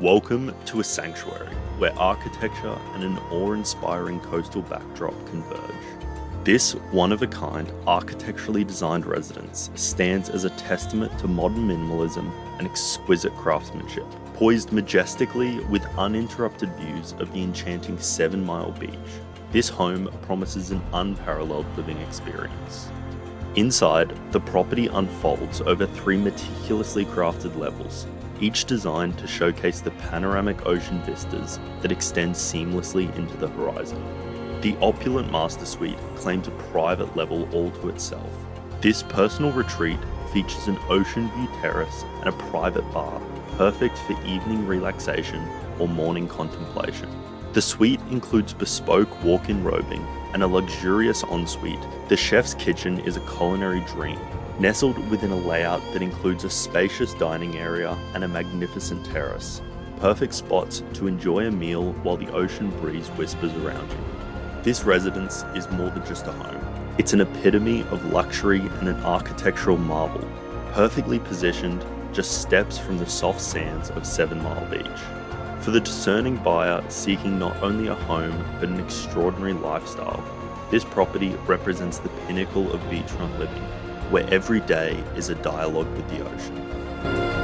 Welcome to a sanctuary where architecture and an awe-inspiring coastal backdrop converge. This one-of-a-kind, architecturally designed residence stands as a testament to modern minimalism and exquisite craftsmanship, poised majestically with uninterrupted views of the enchanting 7 Mile Beach. This home promises an unparalleled living experience. Inside, the property unfolds over 3 meticulously crafted levels, each designed to showcase the panoramic ocean vistas that extend seamlessly into the horizon. The opulent master suite claims a private level all to itself. This personal retreat features an ocean view terrace and a private bar, perfect for evening relaxation or morning contemplation. The suite includes bespoke walk-in robing and a luxurious ensuite. The chef's kitchen is a culinary dream, nestled within a layout that includes a spacious dining area and a magnificent terrace, perfect spots to enjoy a meal while the ocean breeze whispers around you. This residence is more than just a home. It's an epitome of luxury and an architectural marvel, perfectly positioned just steps from the soft sands of 7 Mile Beach. For the discerning buyer seeking not only a home but an extraordinary lifestyle, this property represents the pinnacle of beachfront living, where every day is a dialogue with the ocean.